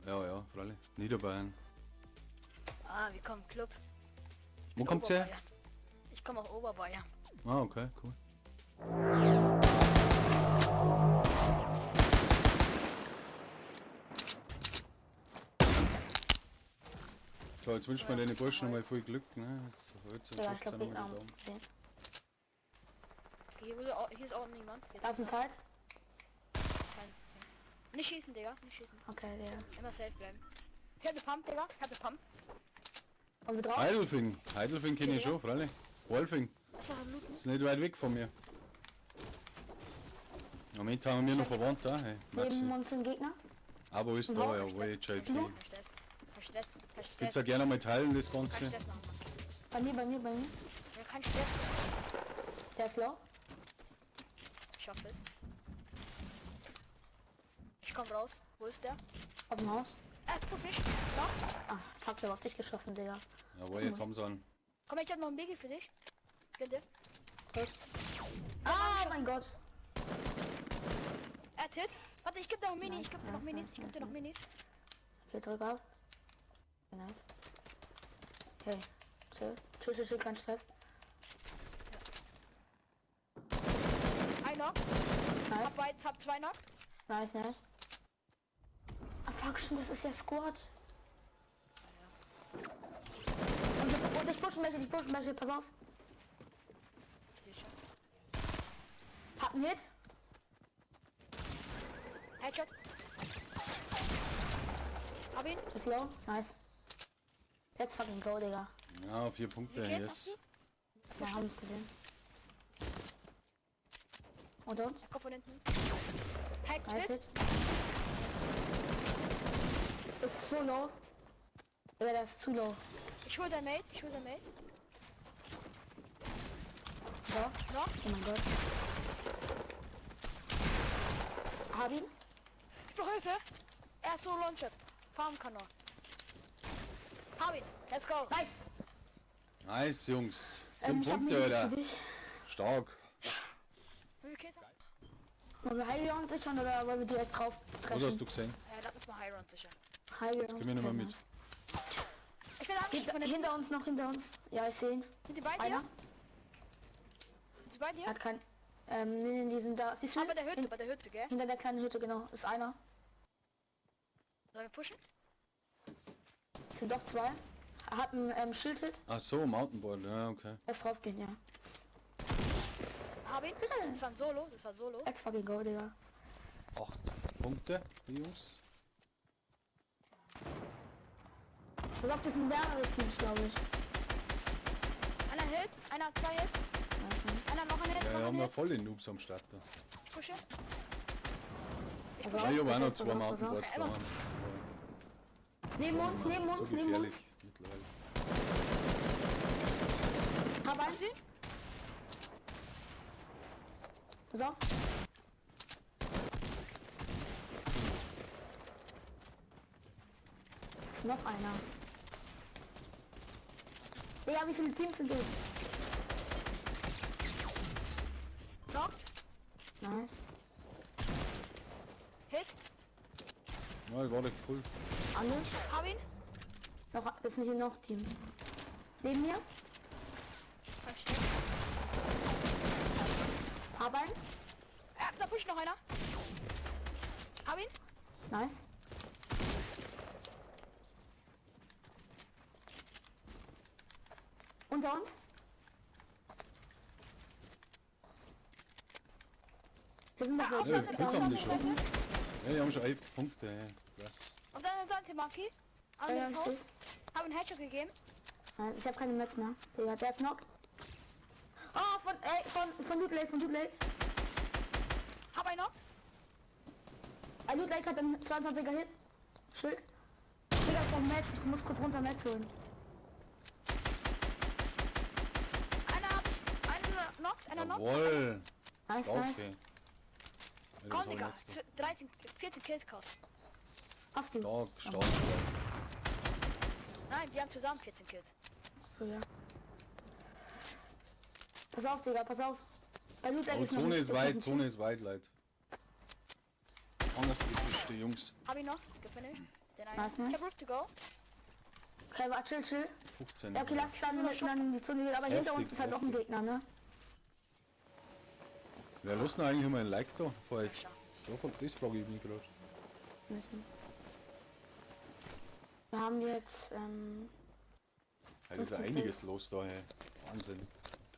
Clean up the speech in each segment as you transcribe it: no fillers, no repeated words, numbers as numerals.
Ja, freilich. Niederbayern. Ah, wir kommen Club. Wo kommt's her? Oberbayern. Ich komme aus Oberbayern. Ah, okay, cool. So, jetzt wünscht man den Burschen nochmal viel Glück, ne? Jetzt heute Ja, ich drückt glaube, nochmal Gegner die haben Daumen. gesehen. Okay, hier ist auch niemand. Jetzt Da ist ein Fight. kein- Nicht schießen, Digga. Nicht schießen. Okay, der. Immer safe bleiben. Ich hab ne Pump, Digga. Ich hab ne Pump. Und wir drauf? Heidelfing. Heidelfing kenne ich schon, freilich. Wolfing. Was noch am Looten? Ist nicht weit weg von mir. Moment haben wir noch verwandt da, hey. Maxi. Neben uns ein Gegner. Abo ist da, ja, JP. Verstress. Könnt's ja gerne mal teilen, das Kein Ganze. Stress machen, Mann. Bei mir. Ja, kein Stress. Der ist low. Ich schaffe es. Ich komm raus. Wo ist der? Auf dem Haus. Guck nicht. Noch. Ah, fuck, ich hab auf dich geschossen, Digga. Jawohl, jetzt haben sie einen. Komm, ich hab noch ein Biggie für dich. Gönn dir. Gut. Ah, mein Gott. Er hat Hit. Warte, ich geb dir noch Minis. Ich geb dir noch Nice, Minis. nice, Ich geb dir noch nice. Minis. Okay, drück auf. Nice. Okay. Chill, kein Stress. Ein Knock. Nice. Hab zwei Knock. Nice. Ah, fuck, schon, das ist ja Squad. Und ich pushen welche, pass auf. Ich seh schon. Hab einen Hit. Headshot. Hab ihn. Das ist low. Nice. Let's fucking go, Digga. Ja, 4 Punkte, Wie geht's, yes. Wir haben es gesehen. Und uns? Der Kopf von hinten. Head Nice Hit. Hit. Ist so low. Ja, das ist zu low. Ich hol dein Mate. So. Noch. Oh mein Gott. Hab ihn. Ich brauch Hilfe. Er ist so Launcher. Farm kann noch. Hab ihn. Let's go. Nice. Nice, Jungs. 7 ich hab Punkte, einen Alter. für dich. Stark. Wie viel Kills hast Wollen wir High Round sichern oder wollen wir direkt drauf Was treffen? hast du gesehen? du? Lass uns mal High Round sicher. High Round. Jetzt gehen wir nicht mehr mit. Ich will angeschossen von hinten. Hinter uns. Ja, ich sehe ihn. Sind die bei dir? Einer. Sind die bei dir? Er hat kein... nee, die sind da. Siehst du? Ah, bei der Hütte, gell? Hinter der kleinen Hütte, genau. Ist einer. Sollen wir pushen? Es sind doch zwei. Er hat ein Schild-Hit. Ach so, Mountainboard, ja, okay. Lass draufgehen, ja. Hab ihn. Das war ein Solo. Let's fucking go, Digga. 8 Punkte, die Jungs. Ich glaube, das sind mehrere Teams, glaube ich. Einer Hit. Einer hat 2 Hits. Einer noch ein Hit. Ja, noch wir haben ein ja Hit. voll den Noobs am Start da. Ich pushe. Also, Ja, ich habe auch noch 2 pass auf. Mountainboards da. Neben uns, neben So uns, neben uns. gefährlich mittlerweile. Hab einen. Pass auf. Ist noch einer. Digga, wie viele Teams sind es? Knock. Nice. Hit. Ja, das war echt cool. Alle? Hab ihn. Noch, es sind hier noch Teams. Neben mir? Kein Stress. Hab einen. Da pusht noch einer. Hab ihn. Nice. Unter uns? Wir sind noch Ah, so. Ja, Pilz haben die schon. Ja, die haben schon 11 Punkte, ja. Krass. Und dann ist Monkey. Ja, Anderes ich Haus. seh's. Hab einen Headshot gegeben. Nice, ich habe keine Metz mehr. Digga, der ist knock. Oh, von Loot Lake. Hab einen noch. Loot Lake hat einen 22er Hit. Schild. Digga, vom Metz, ich muss kurz runter Metz holen. Einer knockt, einer knockt. Jawohl. Nice. Okay. Ja, das Komm, war Digga. letzter. 14 Kills kost. Hast du? Stark. Nein, wir haben zusammen 14 Kills. So, ja. Pass auf, Digga, pass auf. Bei Loot Lake Oh, ist noch Zone ein- ist noch ein weit, Leute. Anders episch, die Jungs. Hab ihn noch. Gefällt mir. Den einen. Nice, Ich nice. hab Roof to go. Okay, warte, chill. 15. Ja, okay, lass dann in die Zone gehen, aber hinter uns Heftig, ist halt noch ein heftig. Gegner, ne? Wer lässt denn eigentlich immer ein Like da vor euch? Das frage ich mich gerade. Müssen. Wir haben jetzt, Da ist ja einiges los da, hey. Wahnsinn.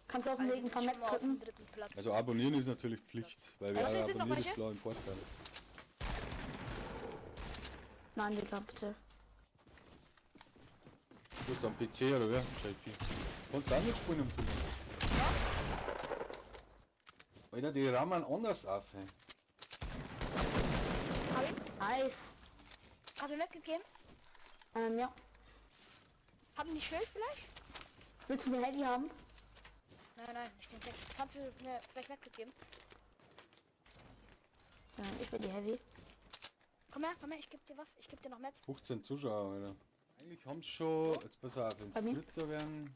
kannst du auf den Weg ein paar Metz drücken? Platz. Also abonnieren ist natürlich Pflicht, weil wer Aber wir sind noch abonniert ist welche? klar im Vorteil. Nein, Digga, bitte. Du bist am PC oder wer? JP. Kannst du auch mitspielen am Turnier? Alter, die rammen anders auf, hey. Hab ihn. Nice. Hast du Net gegeben? Ja. Haben die Schild vielleicht? Willst du mir Handy haben? Nein, ich den Text. Kannst du mir vielleicht Net geben? Ja, ich bin die Heavy. Komm her, ich geb dir was. Ich geb dir noch Met. 15 Zuschauer, Alter. Eigentlich haben sie schon, jetzt pass auf, wenn Bei es mir? Dritter werden,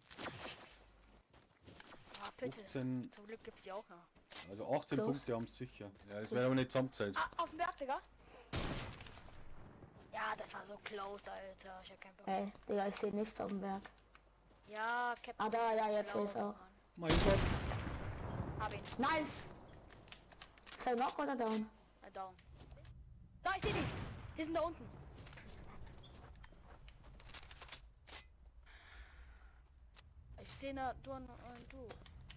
Ah, bitte. 15, Zum Glück gibt's die auch noch. also 18 Los. Punkte haben sie sicher. Ja, das wird aber nicht zusammenzählt. Ah, auf dem Berg, Digga. Ja, das war so close, Alter. Ich hab keinen Bock. Ey, Digga, ich sehe nichts auf dem Berg. Ja, Captain. Ah, da, ja, jetzt sehe Blaue ich auch. Mann. Mein Gott. Hab ihn. Nice! Ist er noch oder down? Down. Da, ich seh die. Die sind da unten. Ich sehe nur du und du.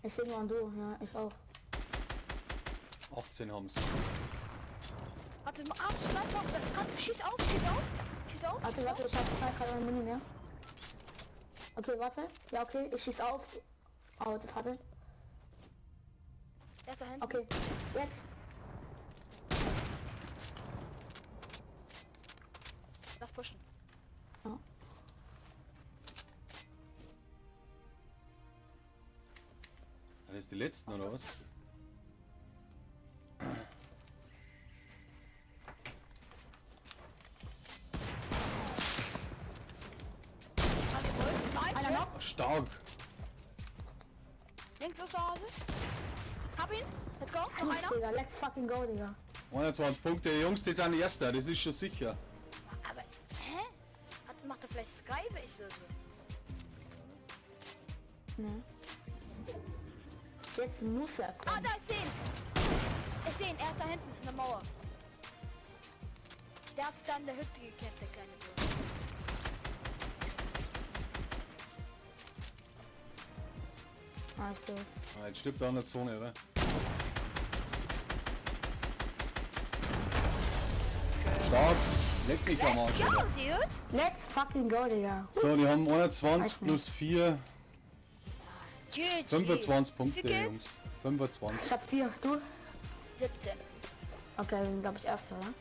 Ich sehe nur ein Du, ja, ich auch. 18 haben sie. Warte mal, Sniper. Schieß auf, schieß auf. Schieß auf. Warte, warte, ich hab gerade ein Mini mehr. Okay, warte. Ja, okay, ich schieß auf. Oh, das hatte. Er ist da hinten. Okay, jetzt. Lass pushen. Ja. Das ist die letzten, oder was? Nice. Einer noch? Ach, stark. Links ist der Hase. Hab ihn. Let's go. Noch Nice, einer. Digga, let's fucking go, Digga. 21 Punkte, Jungs, die sind Erster, das ist schon sicher. Aber, hä? Macht er vielleicht Skype? Ich so. Ne. Jetzt muss er Ah, kommen. da ist den. Ich sehe ihn. Er ist da hinten in der Mauer. Der hat sich da in der Hütte gekämpft, der kleine Junge. Also, Ah, jetzt stirbt er an der Zone, oder? Stark. Leck mich am Arsch, Ja, oder? dude. let's fucking go, Digga. So, die haben 21 Weiß plus 4, GG. 25 Punkte, Wie geht's? Jungs. 25. Ich hab 4, du? 17. Okay, wir sind, glaube ich, Erster, oder?